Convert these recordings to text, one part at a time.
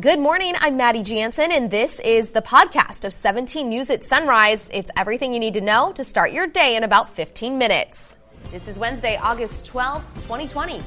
Good morning, I'm Maddie Jansen, and this is the podcast of 17 News at Sunrise. It's everything you need to know to start your day in about 15 minutes. This is Wednesday, August 12th, 2020.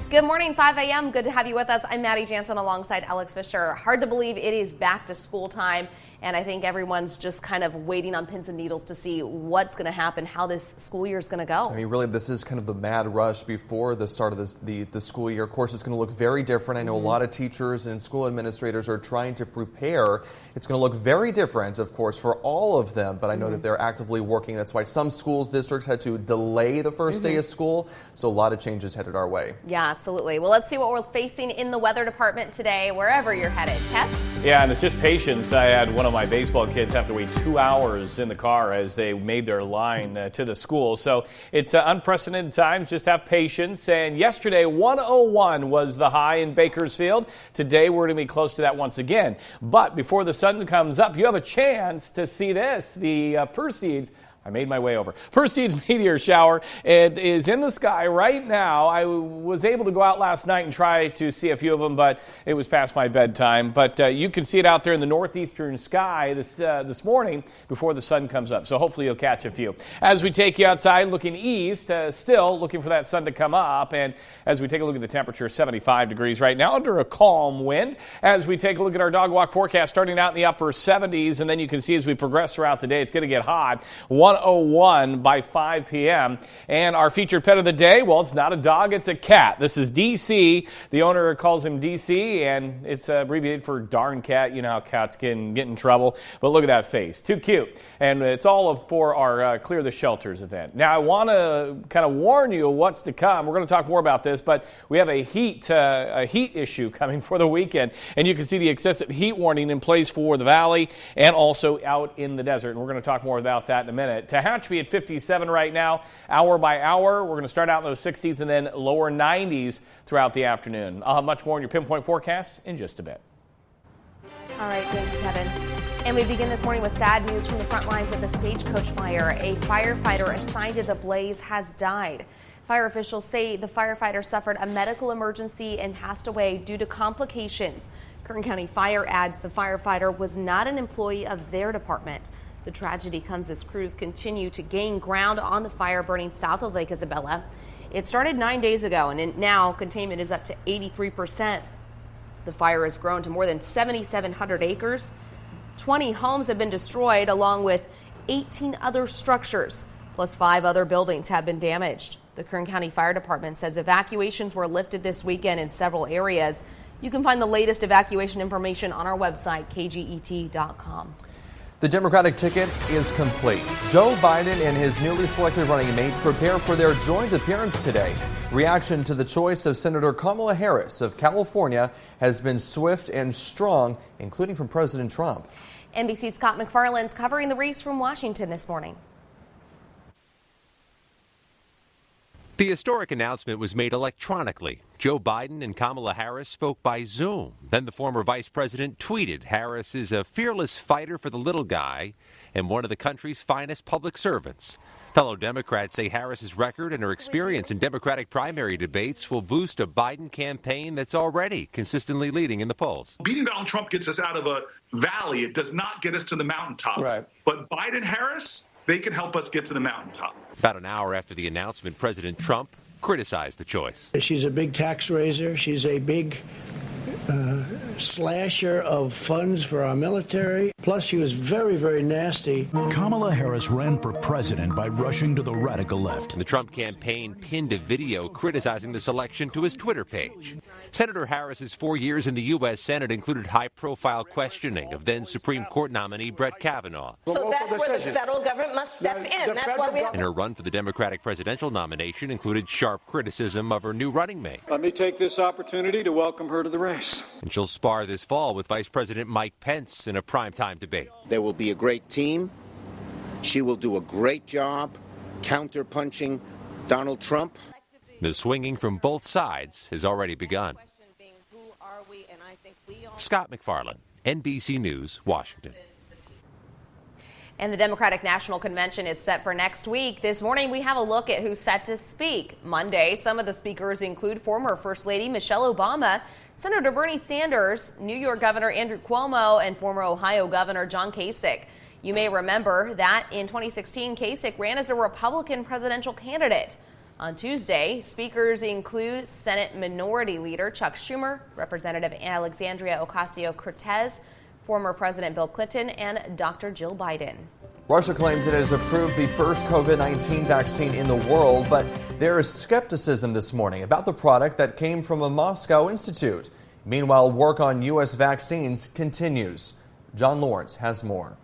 Good morning, 5 a.m. Good to have you with us. I'm Maddie Jansen alongside Alex Fisher. Hard to believe it is back to school time, and I think everyone's just kind of waiting on pins and needles to see what's going to happen, how this school year is going to go. I mean, really, this is kind of the mad rush before the start of the school year. Of course, it's going to look very different. I know a lot of teachers and school administrators are trying to prepare. It's going to look very different, of course, for all of them, but I know that they're actively working. That's why some schools districts had to delay the first day of school, so a lot of changes headed our way. Yeah, absolutely. Well, let's see what we're facing in the weather department today, wherever you're headed. Kev? Yeah, and it's just patience. I had one of my baseball kids have to wait 2 hours in the car as they made their line to the school. So it's unprecedented times. Just have patience. And yesterday, 101 was the high in Bakersfield. Today, we're going to be close to that once again. But before the sun comes up, you have a chance to see this. The Perseids. I made my way over. Perseids meteor shower. It is in the sky right now. I was able to go out last night and try to see a few of them, but it was past my bedtime. But you can see it out there in the northeastern sky this morning before the sun comes up. So hopefully you'll catch a few. As we take you outside looking east, still looking for that sun to come up. And as we take a look at the temperature, 75 degrees right now under a calm wind. As we take a look at our dog walk forecast, starting out in the upper 70s, and then you can see as we progress throughout the day, it's going to get hot. 101 by 5 p.m. And our featured pet of the day, well, it's not a dog, it's a cat. This is DC. The owner calls him DC, and it's abbreviated for darn cat. You know how cats can get in trouble. But look at that face. Too cute. And it's all for our Clear the Shelters event. Now, I want to kind of warn you of what's to come. We're going to talk more about this, but we have a heat issue coming for the weekend. And you can see the excessive heat warning in place for the valley and also out in the desert. And we're going to talk more about that in a minute. Tehachapi at 57 right now, hour by hour. We're going to start out in those 60s and then lower 90s throughout the afternoon. I'll have much more in your pinpoint forecast in just a bit. All right, thanks, Kevin. And we begin this morning with sad news from the front lines of the Stagecoach Fire. A firefighter assigned to the blaze has died. Fire officials say the firefighter suffered a medical emergency and passed away due to complications. Kern County Fire adds the firefighter was not an employee of their department. The tragedy comes as crews continue to gain ground on the fire burning south of Lake Isabella. It started 9 days ago, and now containment is up to 83%. The fire has grown to more than 7,700 acres. 20 homes have been destroyed, along with 18 other structures, plus 5 other buildings have been damaged. The Kern County Fire Department says evacuations were lifted this weekend in several areas. You can find the latest evacuation information on our website, kget.com. The Democratic ticket is complete. Joe Biden and his newly selected running mate prepare for their joint appearance today. Reaction to the choice of Senator Kamala Harris of California has been swift and strong, including from President Trump. NBC's Scott McFarland's covering the race from Washington this morning. The historic announcement was made electronically. Joe Biden and Kamala Harris spoke by Zoom. Then the former vice president tweeted Harris is a fearless fighter for the little guy and one of the country's finest public servants. Fellow Democrats say Harris's record and her experience in Democratic primary debates will boost a Biden campaign that's already consistently leading in the polls. Beating Donald Trump gets us out of a valley. It does not get us to the mountaintop. Right. But Biden-Harris, they can help us get to the mountaintop. About an hour after the announcement, President Trump criticized the choice. She's a big tax raiser. She's a big slasher of funds for our military. Plus, she was very, very nasty. Kamala Harris ran for president by rushing to the radical left. The Trump campaign pinned a video criticizing the selection to his Twitter page. Senator Harris's 4 years in the U.S. Senate included high-profile questioning of then Supreme Court nominee Brett Kavanaugh. So that's where the federal government must step in. That's why we have. And her run for the Democratic presidential nomination included sharp criticism of her new running mate. Let me take this opportunity to welcome her to the race. And she'll spar this fall with Vice President Mike Pence in a primetime debate. There will be a great team. She will do a great job counter-punching Donald Trump. The swinging from both sides has already begun. Scott McFarland, NBC News, Washington. And the Democratic National Convention is set for next week. This morning, we have a look at who's set to speak. Monday, some of the speakers include former First Lady Michelle Obama. Senator Bernie Sanders, New York Governor Andrew Cuomo, and former Ohio Governor John Kasich. You may remember that in 2016, Kasich ran as a Republican presidential candidate. On Tuesday, speakers include Senate Minority Leader Chuck Schumer, Representative Alexandria Ocasio-Cortez, former President Bill Clinton, and Dr. Jill Biden. Russia claims it has approved the first COVID-19 vaccine in the world, but there is skepticism this morning about the product that came from a Moscow institute. Meanwhile, work on U.S. vaccines continues. John Lawrence has more.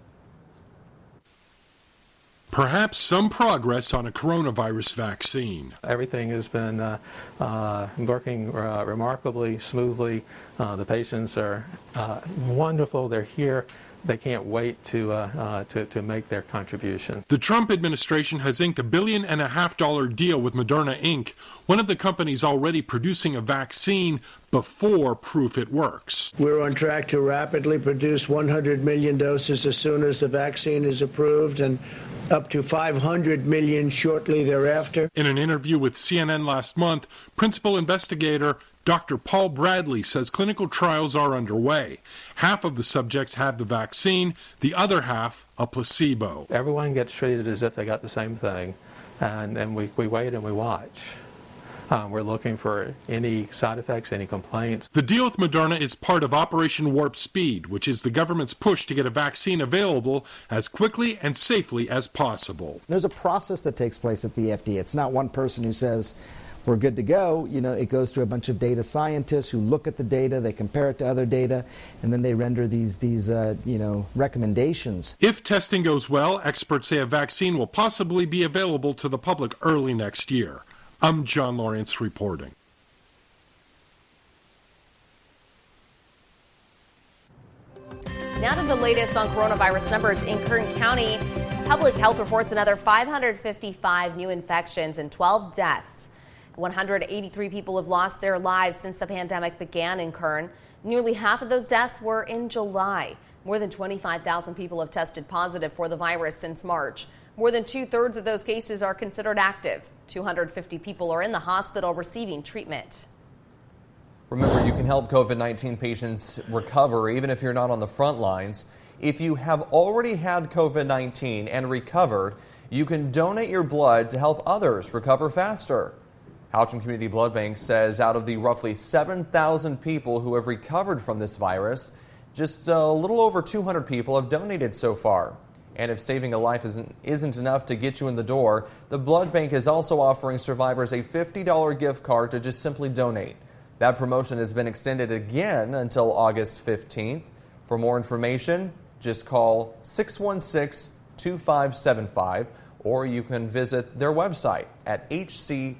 Perhaps some progress on a coronavirus vaccine. Everything has been working remarkably smoothly. The patients are wonderful. They're here. They can't wait to make their contribution. The Trump administration has inked a $1.5 billion deal with Moderna Inc., one of the companies already producing a vaccine before proof it works. We're on track to rapidly produce 100 million doses as soon as the vaccine is approved, and up to 500 million shortly thereafter. In an interview with CNN last month, principal investigator Dr. Paul Bradley says clinical trials are underway. Half of the subjects have the vaccine, the other half a placebo. Everyone gets treated as if they got the same thing, and we wait and we watch. We're looking for any side effects, any complaints. The deal with Moderna is part of Operation Warp Speed, which is the government's push to get a vaccine available as quickly and safely as possible. There's a process that takes place at the FDA. It's not one person who says, we're good to go. You know, it goes to a bunch of data scientists who look at the data, they compare it to other data, and then they render these recommendations. If testing goes well, experts say a vaccine will possibly be available to the public early next year. I'm John Lawrence reporting. Now to the latest on coronavirus numbers in Kern County. Public Health reports another 555 new infections and 12 deaths. 183 people have lost their lives since the pandemic began in Kern. Nearly half of those deaths were in July. More than 25,000 people have tested positive for the virus since March. More than 2/3 of those cases are considered active. 250 people are in the hospital receiving treatment. Remember, you can help COVID-19 patients recover even if you're not on the front lines. If you have already had COVID-19 and recovered, you can donate your blood to help others recover faster. Houghton Community Blood Bank says out of the roughly 7,000 people who have recovered from this virus, just a little over 200 people have donated so far. And if saving a life isn't enough to get you in the door, the blood bank is also offering survivors a $50 gift card to just simply donate. That promotion has been extended again until August 15th. For more information, just call 616-2575, or you can visit their website at hcbb.com.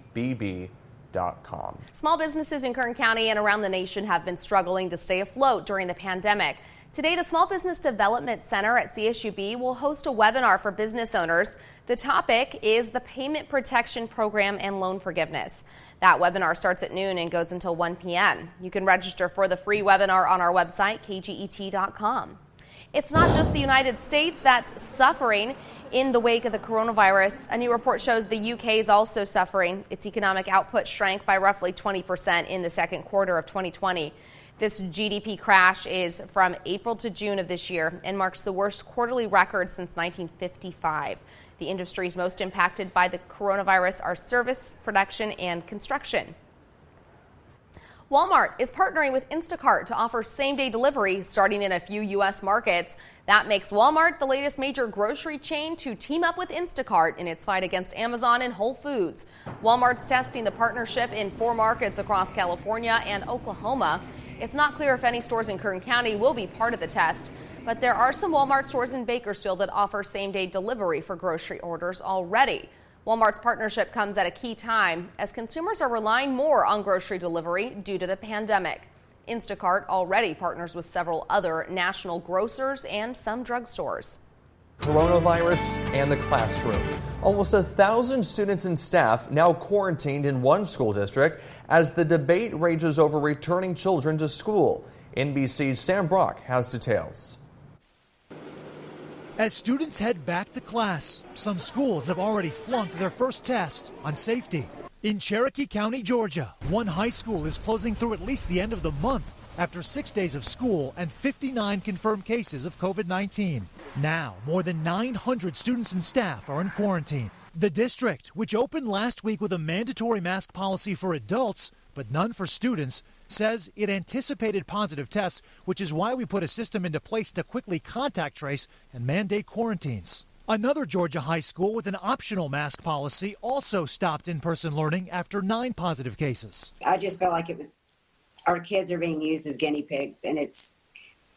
Small businesses in Kern County and around the nation have been struggling to stay afloat during the pandemic. Today, the Small Business Development Center at CSUB will host a webinar for business owners. The topic is the Payment Protection Program and loan forgiveness. That webinar starts at noon and goes until 1 p.m. You can register for the free webinar on our website, kget.com. It's not just the United States that's suffering in the wake of the coronavirus. A new report shows the UK is also suffering. Its economic output shrank by roughly 20% in the second quarter of 2020. This GDP crash is from April to June of this year and marks the worst quarterly record since 1955. The industries most impacted by the coronavirus are service, production, and construction. Walmart is partnering with Instacart to offer same-day delivery starting in a few U.S. markets. That makes Walmart the latest major grocery chain to team up with Instacart in its fight against Amazon and Whole Foods. Walmart's testing the partnership in 4 markets across California and Oklahoma. It's not clear if any stores in Kern County will be part of the test, but there are some Walmart stores in Bakersfield that offer same-day delivery for grocery orders already. Walmart's partnership comes at a key time as consumers are relying more on grocery delivery due to the pandemic. Instacart already partners with several other national grocers and some drugstores. Coronavirus and the classroom. Almost 1,000 students and staff now quarantined in one school district as the debate rages over returning children to school. NBC's Sam Brock has details. As students head back to class, some schools have already flunked their first test on safety. In Cherokee County, Georgia, one high school is closing through at least the end of the month after 6 days of school and 59 confirmed cases of COVID-19. Now, more than 900 students and staff are in quarantine. The district, which opened last week with a mandatory mask policy for adults, but none for students, says it anticipated positive tests, which is why we put a system into place to quickly contact trace and mandate quarantines. Another Georgia high school with an optional mask policy also stopped in-person learning after 9 positive cases. I just felt like our kids are being used as guinea pigs, and it's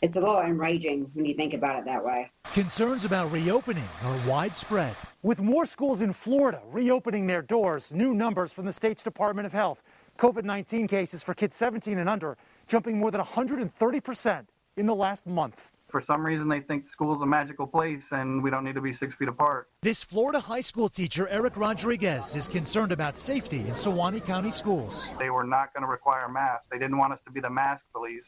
a little enraging when you think about it that way. Concerns about reopening are widespread. With more schools in Florida reopening their doors, new numbers from the state's Department of Health. COVID-19 cases for kids 17 and under jumping more than 130% in the last month. For some reason, they think school is a magical place and we don't need to be 6 feet apart. This Florida high school teacher, Eric Rodriguez, is concerned about safety in Suwannee County schools. They were not going to require masks. They didn't want us to be the mask police,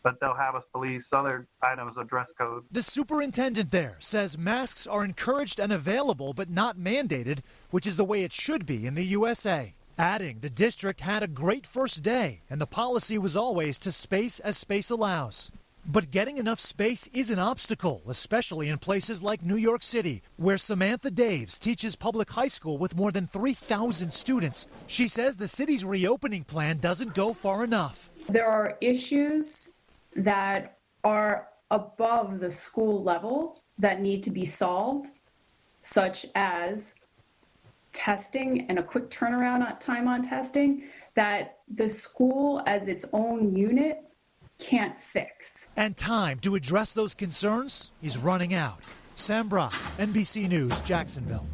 but they'll have us police other items of dress code. The superintendent there says masks are encouraged and available, but not mandated, which is the way it should be in the USA. Adding, the district had a great first day, and the policy was always to space as space allows. But getting enough space is an obstacle, especially in places like New York City, where Samantha Daves teaches public high school with more than 3,000 students. She says the city's reopening plan doesn't go far enough. There are issues that are above the school level that need to be solved, such as testing and a quick turnaround time on testing, that the school as its own unit can't fix. And time to address those concerns is running out. Sam Brock, NBC News, Jacksonville.